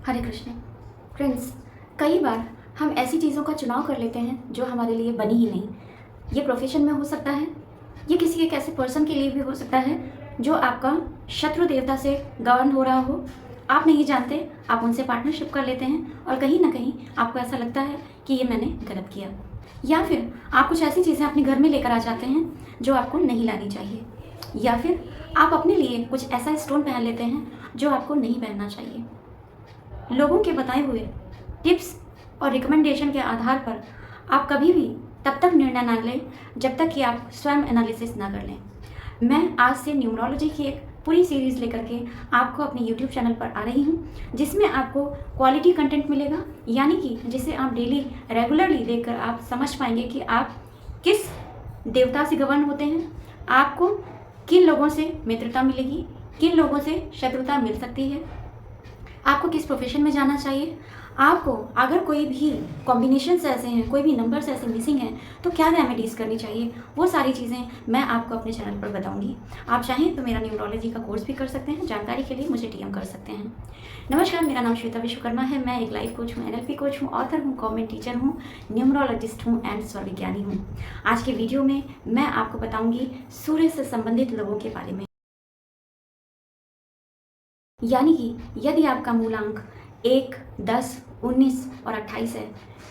हरे Krishna. Friends, कई बार हम ऐसी चीज़ों का चुनाव कर लेते हैं जो हमारे लिए बनी ही नहीं। ये प्रोफेशन में हो सकता है, ये किसी एक ऐसे पर्सन के लिए भी हो सकता है जो आपका शत्रु देवता से गवर्न हो रहा हो। आप नहीं जानते, आप उनसे पार्टनरशिप कर लेते हैं और कहीं ना कहीं आपको ऐसा लगता है कि ये मैंने गलत किया। या फिर आप कुछ ऐसी चीज़ें अपने घर में लेकर आ जाते हैं जो आपको नहीं लानी चाहिए। या फिर आप अपने लिए कुछ ऐसा स्टोन पहन लेते हैं जो आपको नहीं पहनना चाहिए। लोगों के बताए हुए टिप्स और रिकमेंडेशन के आधार पर आप कभी भी तब तक निर्णय ना लें जब तक कि आप स्वयं एनालिसिस ना कर लें। मैं आज से न्यूमरोलॉजी की एक पूरी सीरीज़ लेकर के आपको अपने यूट्यूब चैनल पर आ रही हूँ, जिसमें आपको क्वालिटी कंटेंट मिलेगा, यानी कि जिसे आप डेली रेगुलरली देखकर आप समझ पाएंगे कि आप किस देवता से गवर्न होते हैं, आपको किन लोगों से मित्रता मिलेगी, किन लोगों से शत्रुता मिल सकती है, आपको किस प्रोफेशन में जाना चाहिए, आपको अगर कोई भी कॉम्बिनेशंस ऐसे हैं, कोई भी नंबर्स ऐसे मिसिंग हैं तो क्या रेमेडीज़ करनी चाहिए, वो सारी चीज़ें मैं आपको अपने चैनल पर बताऊंगी। आप चाहें तो मेरा न्यूमरोलॉजी का कोर्स भी कर सकते हैं, जानकारी के लिए मुझे डीएम कर सकते हैं। नमस्कार, मेरा नाम श्वेता विश्वकर्मा है। मैं एक लाइफ कोच हूँ, एनएलपी कोच हूँ, ऑथर हूँ, गवर्नमेंट टीचर हूँ, न्यूमरोलॉजिस्ट हूँ एंड स्वरविज्ञानी हूँ। आज के वीडियो में मैं आपको बताऊँगी सूर्य से संबंधित लोगों के बारे में। यानी कि यदि आपका मूलांक 1, 10, 19 और 28 है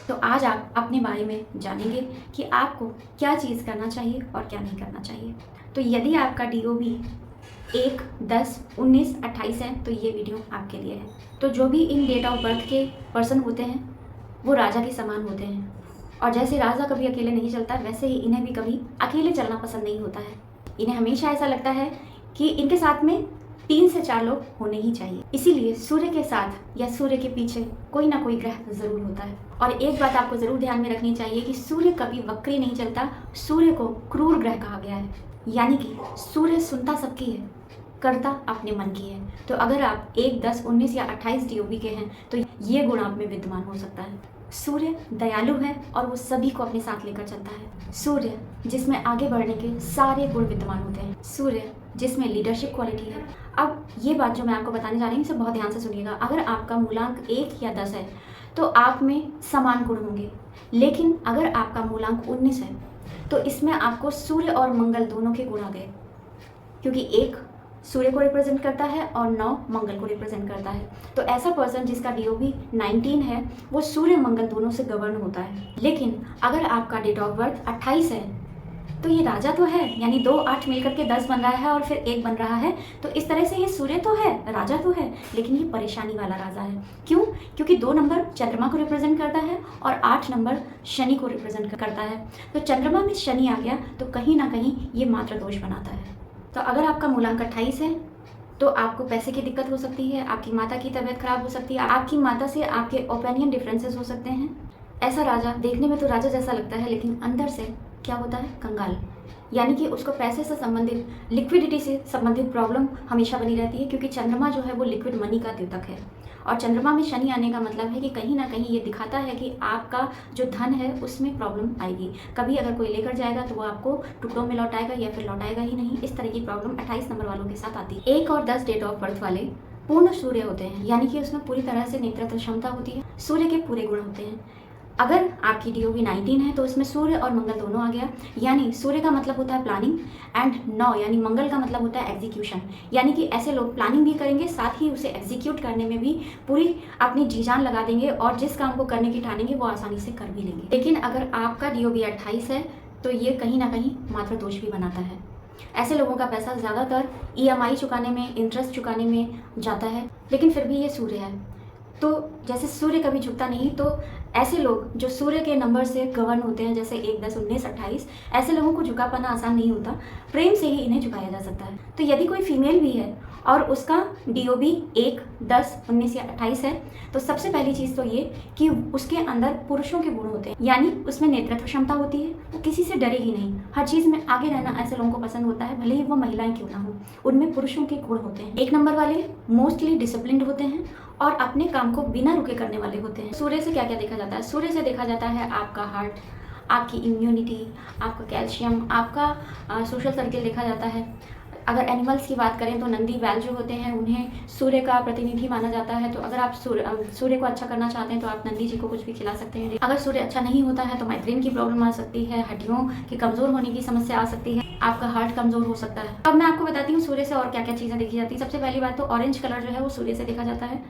तो आज आप अपने बारे में जानेंगे कि आपको क्या चीज़ करना चाहिए और क्या नहीं करना चाहिए। तो यदि आपका DOB 1, 10, 19, 28 है तो ये वीडियो आपके लिए है। तो जो भी इन डेट ऑफ बर्थ के पर्सन होते हैं वो राजा के समान होते हैं, और जैसे राजा कभी अकेले नहीं चलता वैसे ही इन्हें भी कभी अकेले चलना पसंद नहीं होता है। इन्हें हमेशा ऐसा लगता है कि इनके साथ में 3 से 4 लोग होने ही चाहिए। इसीलिए सूर्य के साथ या सूर्य के पीछे कोई ना कोई ग्रह जरूर होता है। और एक बात आपको जरूर ध्यान में रखनी चाहिए कि सूर्य कभी वक्री नहीं चलता। सूर्य को क्रूर ग्रह कहा गया है, यानी कि सूर्य सुनता सबकी है, करता अपने मन की है। तो अगर आप 1, 10, 19 या 28 DOB के हैं तो ये गुण आप में विद्यमान हो सकता है। सूर्य दयालु है और वो सभी को अपने साथ लेकर चलता है। सूर्य जिसमें आगे बढ़ने के सारे गुण विद्यमान होते हैं। सूर्य जिसमें लीडरशिप क्वालिटी है। अब ये बात जो मैं आपको बताने जा रही हूँ इसे बहुत ध्यान से सुनिएगा। अगर आपका मूलांक 1 या 10 है तो आप में समान गुण होंगे, लेकिन अगर आपका मूलांक 19 है तो इसमें आपको सूर्य और मंगल दोनों के गुण आ गए, क्योंकि 1 सूर्य को रिप्रेजेंट करता है और 9 मंगल को रिप्रेजेंट करता है। तो ऐसा पर्सन जिसका DOB 19 है वो सूर्य मंगल दोनों से गवर्न होता है। लेकिन अगर आपका डेट ऑफ बर्थ 28 है तो ये राजा तो है, यानी 2, 8 मिलकर के 10 बन रहा है और फिर 1 बन रहा है। तो इस तरह से ये सूर्य तो है, राजा तो है, लेकिन ये परेशानी वाला राजा है। क्यों? क्योंकि 2 नंबर चंद्रमा को रिप्रेजेंट करता है और 8 नंबर शनि को रिप्रेजेंट करता है। तो चंद्रमा में शनि आ गया तो कहीं ना कहीं ये मात्र दोष बनाता है। तो अगर आपका मूलांक 28 है तो आपको पैसे की दिक्कत हो सकती है, आपकी माता की तबीयत खराब हो सकती है, आपकी माता से आपके ओपिनियन डिफरेंसेस हो सकते हैं। ऐसा राजा देखने में तो राजा जैसा लगता है, लेकिन अंदर से क्या होता है? कंगाल। यानी कि उसको पैसे से संबंधित, लिक्विडिटी से संबंधित प्रॉब्लम हमेशा बनी रहती है, क्योंकि चंद्रमा जो है वो लिक्विड मनी का द्योतक है। और चंद्रमा में शनि आने का मतलब है कि कहीं ना कहीं ये दिखाता है कि आपका जो धन है उसमें प्रॉब्लम आएगी। कभी अगर कोई लेकर जाएगा तो वो आपको टुकड़ों में लौटाएगा या फिर लौटाएगा ही नहीं। इस तरह की प्रॉब्लम 28 नंबर वालों के साथ आती है। 1 और 10 डेट ऑफ बर्थ वाले पूर्ण सूर्य होते हैं, यानी कि उसमें पूरी तरह से नेतृत्व क्षमता होती है। सूर्य के पूरे गुण होते हैं। अगर आपकी DOB 19 है तो इसमें सूर्य और मंगल दोनों आ गया, यानी सूर्य का मतलब होता है प्लानिंग एंड 9 यानी मंगल का मतलब होता है एग्जीक्यूशन। यानी कि ऐसे लोग प्लानिंग भी करेंगे, साथ ही उसे एग्जीक्यूट करने में भी पूरी अपनी जी जान लगा देंगे और जिस काम को करने की ठानेंगे वो आसानी से कर भी लेंगे। लेकिन अगर आपका DOB 28 है तो ये कहीं ना कहीं मात्र दोष भी बनाता है। ऐसे लोगों का पैसा ज़्यादातर EMI चुकाने में, इंटरेस्ट चुकाने में जाता है, लेकिन फिर भी ये सूर्य है। तो जैसे सूर्य कभी झुकता नहीं, तो ऐसे लोग जो सूर्य के नंबर से गवर्न होते हैं, जैसे 1, 10, 19, 28, ऐसे लोगों को झुका पाना आसान नहीं होता। प्रेम से ही इन्हें झुकाया जा सकता है। तो यदि कोई फीमेल भी है और उसका DOB 1, 10, 19 या 28 है तो सबसे पहली चीज़ तो ये कि उसके अंदर पुरुषों के गुण होते हैं, यानी उसमें नेतृत्व क्षमता होती है। वो किसी से डरेगी नहीं, हर चीज़ में आगे रहना ऐसे लोगों को पसंद होता है, भले ही वो महिलाएं क्यों ना हो। उनमें पुरुषों के गुण होते हैं। 1 नंबर वाले मोस्टली डिसिप्लिन्ड होते हैं और अपने काम को बिना रुके करने वाले होते हैं। सूर्य से क्या क्या देखा जाता है? सूर्य से देखा जाता है आपका हार्ट, आपकी इम्यूनिटी, आपका कैल्शियम, आपका सोशल सर्किल देखा जाता है, अगर एनिमल्स की बात करें तो नंदी बैल जो होते हैं उन्हें सूर्य का प्रतिनिधि माना जाता है। तो अगर आप सूर्य को अच्छा करना चाहते हैं तो आप नंदी जी को कुछ भी खिला सकते हैं। अगर सूर्य अच्छा नहीं होता है तो माइग्रेन की प्रॉब्लम आ सकती है, हड्डियों के कमज़ोर होने की समस्या आ सकती है, आपका हार्ट कमज़ोर हो सकता है। अब मैं आपको बताती हूँ सूर्य से और क्या क्या चीज़ें देखी जाती है। सबसे पहली बात तो ऑरेंज कलर जो है वो सूर्य से देखा जाता है।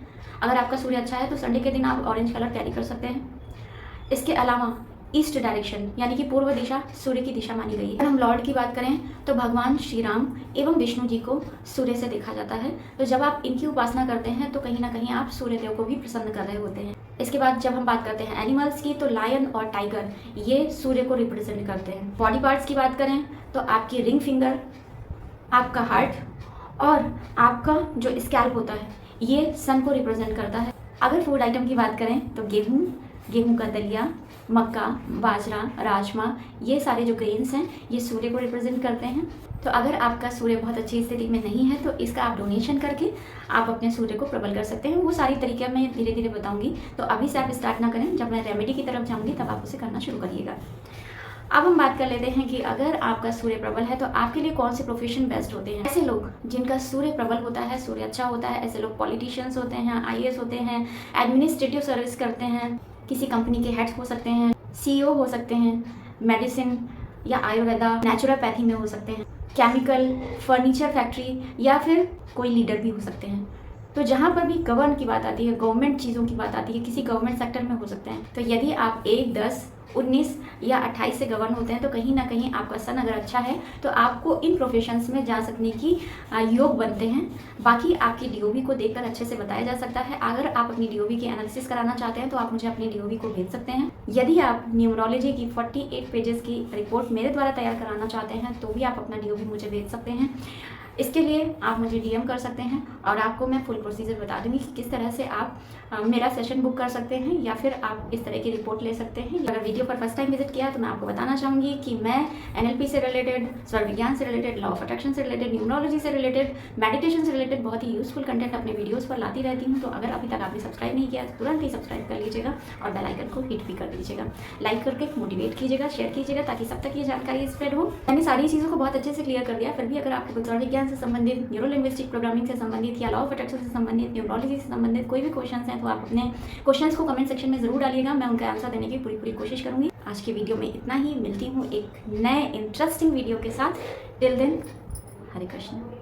अगर आपका सूर्य अच्छा है तो संडे के दिन आप ऑरेंज कलर कैरी कर सकते हैं। इसके अलावा ईस्ट डायरेक्शन यानी कि पूर्व दिशा सूर्य की दिशा मानी गई है। अगर हम लॉर्ड की बात करें तो भगवान श्री राम एवं विष्णु जी को सूर्य से देखा जाता है। तो जब आप इनकी उपासना करते हैं तो कहीं ना कहीं आप सूर्य देव को भी प्रसन्न कर रहे होते हैं। इसके बाद जब हम बात करते हैं एनिमल्स की तो लायन और टाइगर ये सूर्य को रिप्रेजेंट करते हैं। बॉडी पार्ट्स की बात करें तो आपकी रिंग फिंगर, आपका हार्ट और आपका जो स्कैल्प होता है ये सन को रिप्रेजेंट करता है। अगर फूड आइटम की बात करें तो गेहूँ का दलिया, मक्का, बाजरा, राजमा ये सारे जो ग्रेन्स हैं ये सूर्य को रिप्रेजेंट करते हैं। तो अगर आपका सूर्य बहुत अच्छी स्थिति में नहीं है तो इसका आप डोनेशन करके आप अपने सूर्य को प्रबल कर सकते हैं। वो सारी तरीके मैं धीरे धीरे बताऊंगी, तो अभी से आप स्टार्ट ना करें, जब मैं रेमेडी की तरफ जाऊंगी तब आप उसे करना शुरू करिएगा। अब हम बात कर लेते हैं कि अगर आपका सूर्य प्रबल है तो आपके लिए कौन से प्रोफेशन बेस्ट होते हैं। ऐसे लोग जिनका सूर्य प्रबल होता है, सूर्य अच्छा होता है, ऐसे लोग पॉलिटिशियंस होते हैं, IAS होते हैं, एडमिनिस्ट्रेटिव सर्विस करते हैं, किसी कंपनी के हेड्स हो सकते हैं, CEO हो सकते हैं, मेडिसिन या आयुर्वेदा नेचुरोपैथी में हो सकते हैं, केमिकल, फर्नीचर फैक्ट्री या फिर कोई लीडर भी हो सकते हैं। तो जहाँ पर भी गवर्न की बात आती है, गवर्नमेंट चीज़ों की बात आती है, किसी गवर्नमेंट सेक्टर में हो सकते हैं। तो यदि आप 1, 10, 19 या 28 से गवर्न होते हैं तो कहीं ना कहीं आपका सन अगर अच्छा है तो आपको इन प्रोफेशंस में जा सकने की योग बनते हैं। बाकी आपकी DOB को देखकर अच्छे से बताया जा सकता है। अगर आप अपनी DOB की एनालिसिस कराना चाहते हैं तो आप मुझे अपनी DOB को भेज सकते हैं। यदि आप न्यूमरोलॉजी की 48 पेजेस की रिपोर्ट मेरे द्वारा तैयार कराना चाहते हैं तो भी आप अपना DOB मुझे भेज सकते हैं। इसके लिए आप मुझे DM कर सकते हैं और आपको मैं फुल प्रोसीजर बता दूंगी कि किस तरह से आप मेरा सेशन बुक कर सकते हैं या फिर आप इस तरह की रिपोर्ट ले सकते हैं। अगर वीडियो पर फर्स्ट टाइम विजिट किया तो मैं आपको बताना चाहूँगी कि मैं NLP से रिलेटेड, स्वर विज्ञान से रिलेटेड, लॉ ऑफ अट्रैक्शन से रिलेटेड, न्यूमरोलॉजी से रिलेटेड, मेडिटेशन से रिलेटेड बहुत ही यूजफुल कंटेंट अपने वीडियोस पर लाती रहती हूँ। तो अगर अभी तक आपने सब्सक्राइब नहीं किया तो तुरंत ही सब्सक्राइब कर लीजिएगा और बेल आइकन को हिट भी कर दीजिएगा। लाइक करके मोटिवेट कीजिएगा, शेयर कीजिएगा ताकि सब तक ये जानकारी स्प्रेड हो। मैंने सारी चीज़ों को बहुत अच्छे से क्लियर कर दिया, फिर भी अगर आपको स्वर विज्ञान से संबंधित, न्यूरो लिंग्विस्टिक प्रोग्रामिंग से संबंधित या लॉ ऑफ अट्रैक्शन से संबंधित, न्यूमरोलॉजी से संबंधित कोई भी क्वेश्चंस हैं तो आप अपने क्वेश्चंस को कमेंट सेक्शन में ज़रूर डालिएगा। मैं उनका आंसर देने की पूरी कोशिश करूँगी। आज की वीडियो में इतना ही, मिलती हूँ एक नए इंटरेस्टिंग वीडियो के साथ। टिल देन, हरे कृष्ण।